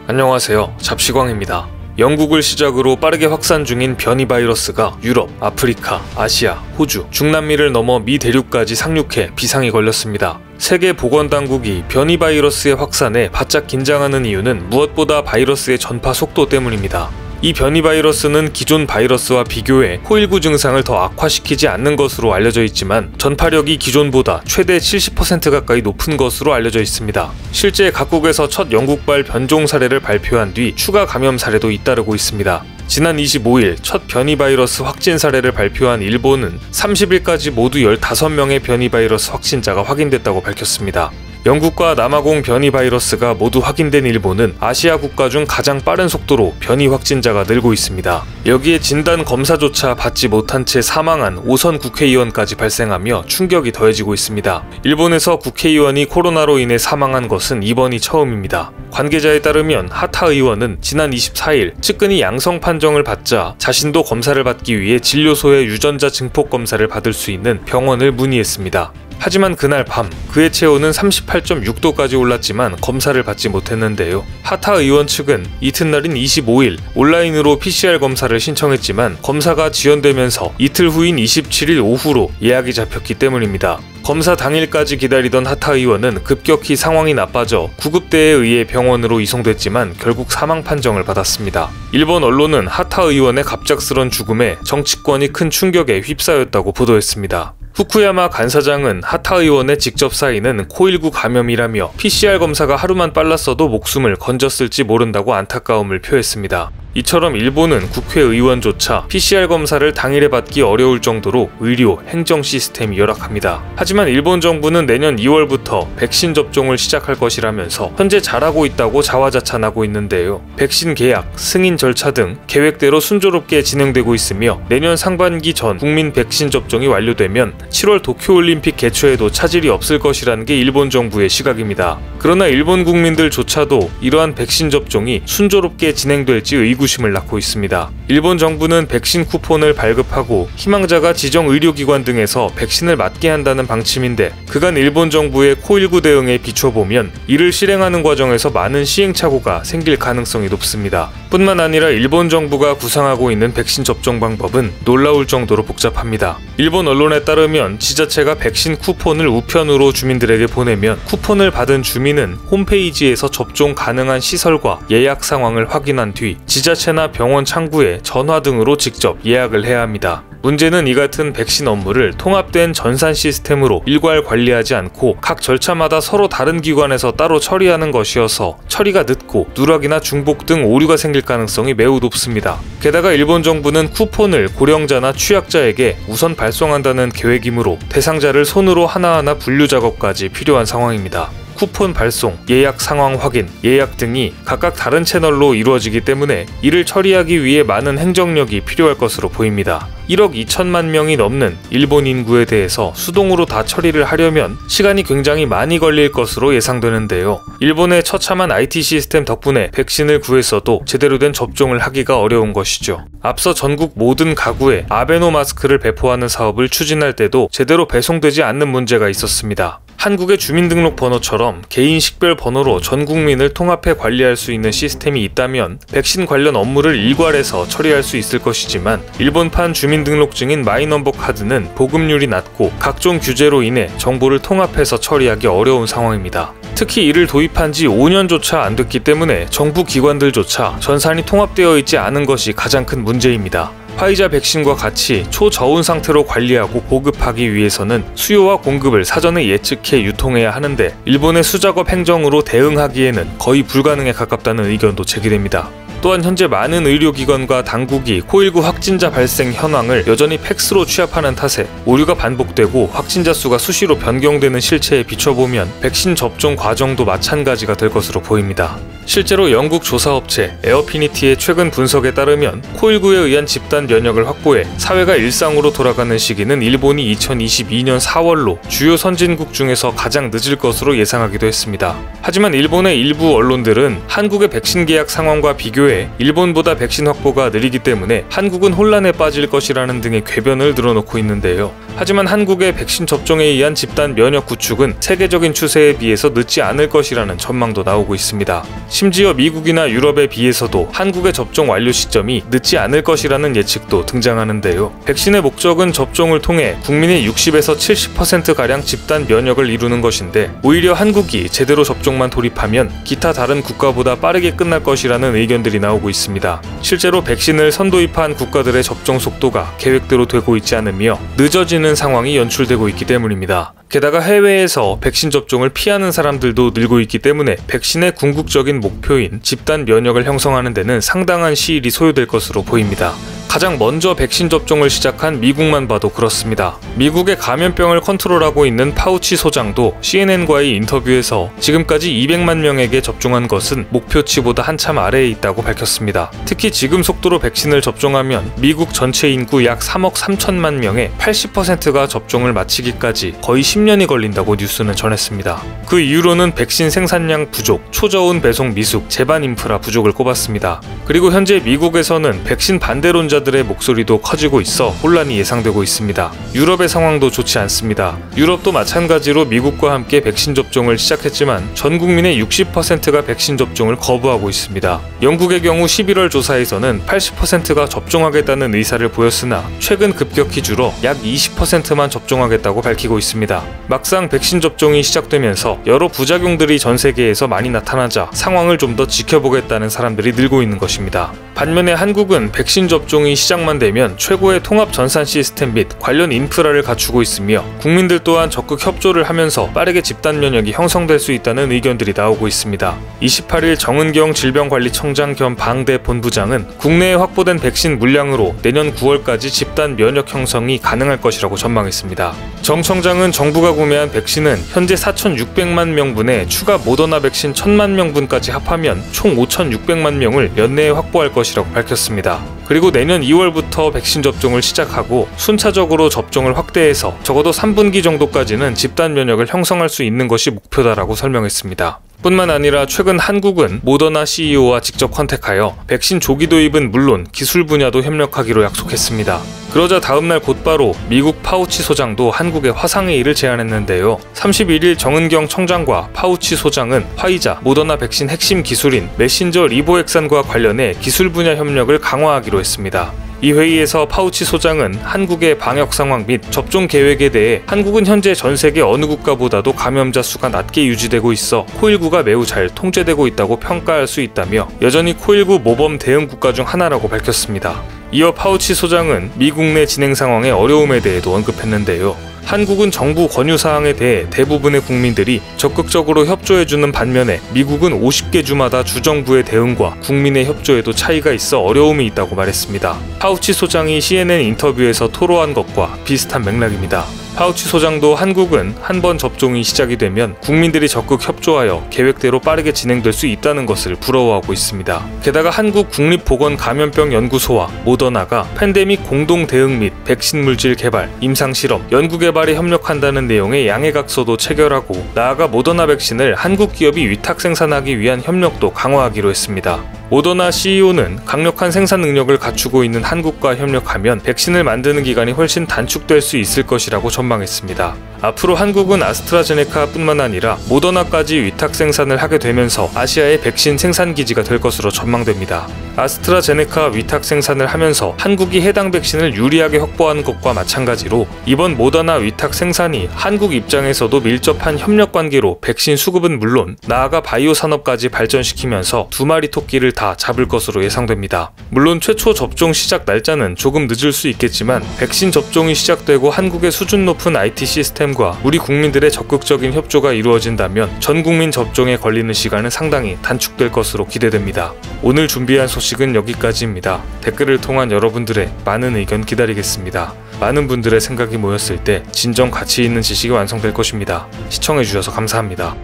안녕하세요. 잡시광입니다. 영국을 시작으로 빠르게 확산 중인 변이 바이러스가 유럽, 아프리카, 아시아, 호주, 중남미를 넘어 미 대륙까지 상륙해 비상이 걸렸습니다. 세계 보건당국이 변이 바이러스의 확산에 바짝 긴장하는 이유는 무엇보다 바이러스의 전파 속도 때문입니다. 이 변이 바이러스는 기존 바이러스와 비교해 코일구 증상을 더 악화시키지 않는 것으로 알려져 있지만 전파력이 기존보다 최대 70% 가까이 높은 것으로 알려져 있습니다. 실제 각국에서 첫 영국발 변종 사례를 발표한 뒤 추가 감염 사례도 잇따르고 있습니다. 지난 25일 첫 변이 바이러스 확진 사례를 발표한 일본은 30일까지 모두 15명의 변이 바이러스 확진자가 확인됐다고 밝혔습니다. 영국과 남아공 변이 바이러스가 모두 확인된 일본은 아시아 국가 중 가장 빠른 속도로 변이 확진자가 늘고 있습니다. 여기에 진단 검사조차 받지 못한 채 사망한 5선 국회의원까지 발생하며 충격이 더해지고 있습니다. 일본에서 국회의원이 코로나로 인해 사망한 것은 이번이 처음입니다. 관계자에 따르면 하타 의원은 지난 24일 측근이 양성 판정을 받자 자신도 검사를 받기 위해 진료소의 유전자 증폭 검사를 받을 수 있는 병원을 문의했습니다. 하지만 그날 밤 그의 체온은 38.6도까지 올랐지만 검사를 받지 못했는데요. 하타 의원 측은 이튿날인 25일 온라인으로 PCR 검사를 신청했지만 검사가 지연되면서 이틀 후인 27일 오후로 예약이 잡혔기 때문입니다. 검사 당일까지 기다리던 하타 의원은 급격히 상황이 나빠져 구급대에 의해 병원으로 이송됐지만 결국 사망 판정을 받았습니다. 일본 언론은 하타 의원의 갑작스런 죽음에 정치권이 큰 충격에 휩싸였다고 보도했습니다. 후쿠야마 간사장은 하타 의원의 직접 사인은 코일구 감염이라며 PCR 검사가 하루만 빨랐어도 목숨을 건졌을지 모른다고 안타까움을 표했습니다. 이처럼 일본은 국회의원조차 PCR 검사를 당일에 받기 어려울 정도로 의료, 행정 시스템이 열악합니다. 하지만 일본 정부는 내년 2월부터 백신 접종을 시작할 것이라면서 현재 잘하고 있다고 자화자찬하고 있는데요. 백신 계약, 승인 절차 등 계획대로 순조롭게 진행되고 있으며 내년 상반기 전 국민 백신 접종이 완료되면 7월 도쿄올림픽 개최에도 차질이 없을 것이라는 게 일본 정부의 시각입니다. 그러나 일본 국민들조차도 이러한 백신 접종이 순조롭게 진행될지 의구심을 낳고 있습니다. 일본 정부는 백신 쿠폰을 발급하고 희망자가 지정 의료기관 등에서 백신을 맞게 한다는 방침인데 그간 일본 정부의 코일구 대응에 비춰보면 이를 실행하는 과정에서 많은 시행착오가 생길 가능성이 높습니다. 뿐만 아니라 일본 정부가 구상하고 있는 백신 접종 방법은 놀라울 정도로 복잡합니다. 일본 언론에 따르면 지자체가 백신 쿠폰을 우편으로 주민들에게 보내면 쿠폰을 받은 주민은 홈페이지에서 접종 가능한 시설과 예약 상황을 확인한 뒤 지자체나 병원 창구에 전화 등으로 직접 예약을 해야 합니다. 문제는 이 같은 백신 업무를 통합된 전산 시스템으로 일괄 관리하지 않고 각 절차마다 서로 다른 기관에서 따로 처리하는 것이어서 처리가 늦고 누락이나 중복 등 오류가 생길 가능성이 매우 높습니다. 게다가 일본 정부는 쿠폰을 고령자나 취약자에게 우선 발송한다는 계획이므로 대상자를 손으로 하나하나 분류 작업까지 필요한 상황입니다. 쿠폰 발송, 예약 상황 확인, 예약 등이 각각 다른 채널로 이루어지기 때문에 이를 처리하기 위해 많은 행정력이 필요할 것으로 보입니다. 1억 2천만 명이 넘는 일본 인구에 대해서 수동으로 다 처리를 하려면 시간이 굉장히 많이 걸릴 것으로 예상되는데요. 일본의 처참한 IT 시스템 덕분에 백신을 구했어도 제대로 된 접종을 하기가 어려운 것이죠. 앞서 전국 모든 가구에 아베노 마스크를 배포하는 사업을 추진할 때도 제대로 배송되지 않는 문제가 있었습니다. 한국의 주민등록번호처럼 개인 식별 번호로 전 국민을 통합해 관리할 수 있는 시스템이 있다면 백신 관련 업무를 일괄해서 처리할 수 있을 것이지만 일본판 주민등록증인 마이넘버 카드는 보급률이 낮고 각종 규제로 인해 정보를 통합해서 처리하기 어려운 상황입니다. 특히 이를 도입한 지 5년조차 안 됐기 때문에 정부 기관들조차 전산이 통합되어 있지 않은 것이 가장 큰 문제입니다. 화이자 백신과 같이 초저온 상태로 관리하고 보급하기 위해서는 수요와 공급을 사전에 예측해 유통해야 하는데 일본의 수작업 행정으로 대응하기에는 거의 불가능에 가깝다는 의견도 제기됩니다. 또한 현재 많은 의료기관과 당국이 코일구 확진자 발생 현황을 여전히 팩스로 취합하는 탓에 오류가 반복되고 확진자 수가 수시로 변경되는 실체에 비춰보면 백신 접종 과정도 마찬가지가 될 것으로 보입니다. 실제로 영국 조사업체 에어피니티의 최근 분석에 따르면 코일구에 의한 집단 면역을 확보해 사회가 일상으로 돌아가는 시기는 일본이 2022년 4월로 주요 선진국 중에서 가장 늦을 것으로 예상하기도 했습니다. 하지만 일본의 일부 언론들은 한국의 백신 계약 상황과 비교해 외에 일본보다 백신 확보가 느리기 때문에 한국은 혼란에 빠질 것이라는 등의 궤변을 늘어놓고 있는데요. 하지만 한국의 백신 접종에 의한 집단 면역 구축은 세계적인 추세에 비해서 늦지 않을 것이라는 전망도 나오고 있습니다. 심지어 미국이나 유럽에 비해서도 한국의 접종 완료 시점이 늦지 않을 것이라는 예측도 등장하는데요. 백신의 목적은 접종을 통해 국민의 60에서 70%가량 집단 면역을 이루는 것인데 오히려 한국이 제대로 접종만 돌입하면 기타 다른 국가보다 빠르게 끝날 것이라는 의견들이 나오고 있습니다. 실제로 백신을 선도입한 국가들의 접종 속도가 계획대로 되고 있지 않으며 늦어지는 상황이 연출되고 있기 때문입니다. 게다가 해외에서 백신 접종을 피하는 사람들도 늘고 있기 때문에 백신의 궁극적인 목표인 집단 면역을 형성하는 데는 상당한 시일이 소요될 것으로 보입니다. 가장 먼저 백신 접종을 시작한 미국만 봐도 그렇습니다. 미국의 감염병을 컨트롤하고 있는 파우치 소장도 CNN과의 인터뷰에서 지금까지 200만 명에게 접종한 것은 목표치보다 한참 아래에 있다고 밝혔습니다. 특히 지금 속도로 백신을 접종하면 미국 전체 인구 약 3억 3천만 명의 80%가 접종을 마치기까지 거의 10년이 걸린다고 뉴스는 전했습니다. 그 이유로는 백신 생산량 부족, 초저온 배송 미숙, 제반 인프라 부족을 꼽았습니다. 그리고 현재 미국에서는 백신 반대론자 들의 목소리도 커지고 있어 혼란이 예상되고 있습니다. 유럽의 상황도 좋지 않습니다. 유럽도 마찬가지로 미국과 함께 백신 접종을 시작했지만 전 국민의 60%가 백신 접종을 거부하고 있습니다. 영국의 경우 11월 조사에서는 80%가 접종하겠다는 의사를 보였으나 최근 급격히 줄어 약 20%만 접종하겠다고 밝히고 있습니다. 막상 백신 접종이 시작되면서 여러 부작용들이 전 세계에서 많이 나타나자 상황을 좀 더 지켜보겠다는 사람들이 늘고 있는 것입니다. 반면에 한국은 백신 접종이 시작만 되면 최고의 통합 전산 시스템 및 관련 인프라를 갖추고 있으며 국민들 또한 적극 협조를 하면서 빠르게 집단 면역이 형성될 수 있다는 의견들이 나오고 있습니다. 28일 정은경 질병관리청장 겸 방대 본부장은 국내에 확보된 백신 물량으로 내년 9월까지 집단 면역 형성이 가능할 것이라고 전망했습니다. 정 청장은 정부가 구매한 백신은 현재 4,600만 명분에 추가 모더나 백신 1,000만 명분까지 합하면 총 5,600만 명을 연내에 확보할 것이라고 밝혔습니다. 그리고 내년 2월부터 백신 접종을 시작하고 순차적으로 접종을 확대해서 적어도 3분기 정도까지는 집단 면역을 형성할 수 있는 것이 목표다라고 설명했습니다. 뿐만 아니라 최근 한국은 모더나 CEO와 직접 컨택하여 백신 조기 도입은 물론 기술 분야도 협력하기로 약속했습니다. 그러자 다음날 곧바로 미국 파우치 소장도 한국에 화상회의를 제안했는데요. 31일 정은경 청장과 파우치 소장은 화이자, 모더나 백신 핵심 기술인 메신저 리보엑산과 관련해 기술 분야 협력을 강화하기로 했습니다. 이 회의에서 파우치 소장은 한국의 방역 상황 및 접종 계획에 대해 한국은 현재 전 세계 어느 국가보다도 감염자 수가 낮게 유지되고 있어 코일9가 매우 잘 통제되고 있다고 평가할 수 있다며 여전히 코일9 모범 대응 국가 중 하나라고 밝혔습니다. 이어 파우치 소장은 미국 내 진행 상황의 어려움에 대해도 언급했는데요. 한국은 정부 권유 사항에 대해 대부분의 국민들이 적극적으로 협조해주는 반면에 미국은 50개 주마다 주정부의 대응과 국민의 협조에도 차이가 있어 어려움이 있다고 말했습니다. 파우치 소장이 CNN 인터뷰에서 토로한 것과 비슷한 맥락입니다. 파우치 소장도 한국은 한 번 접종이 시작이 되면 국민들이 적극 협조하여 계획대로 빠르게 진행될 수 있다는 것을 부러워하고 있습니다. 게다가 한국국립보건감염병연구소와 모더나가 팬데믹 공동 대응 및 백신 물질 개발, 임상 실험, 연구 개발에 협력한다는 내용의 양해각서도 체결하고 나아가 모더나 백신을 한국 기업이 위탁 생산하기 위한 협력도 강화하기로 했습니다. 모더나 CEO는 강력한 생산 능력을 갖추고 있는 한국과 협력하면 백신을 만드는 기간이 훨씬 단축될 수 있을 것이라고 전망했습니다. 앞으로 한국은 아스트라제네카뿐만 아니라 모더나까지 위탁 생산을 하게 되면서 아시아의 백신 생산 기지가 될 것으로 전망됩니다. 아스트라제네카 위탁 생산을 하면서 한국이 해당 백신을 유리하게 확보한 것과 마찬가지로 이번 모더나 위탁 생산이 한국 입장에서도 밀접한 협력 관계로 백신 수급은 물론 나아가 바이오 산업까지 발전시키면서 두 마리 토끼를 다 잡을 것으로 예상됩니다. 물론 최초 접종 시작 날짜는 조금 늦을 수 있겠지만 백신 접종이 시작되고 한국의 수준 높은 IT 시스템과 우리 국민들의 적극적인 협조가 이루어진다면 전 국민 접종에 걸리는 시간은 상당히 단축될 것으로 기대됩니다. 오늘 준비한 소식은 여기까지입니다. 댓글을 통한 여러분들의 많은 의견 기다리겠습니다. 많은 분들의 생각이 모였을 때 진정 가치 있는 지식이 완성될 것입니다. 시청해주셔서 감사합니다.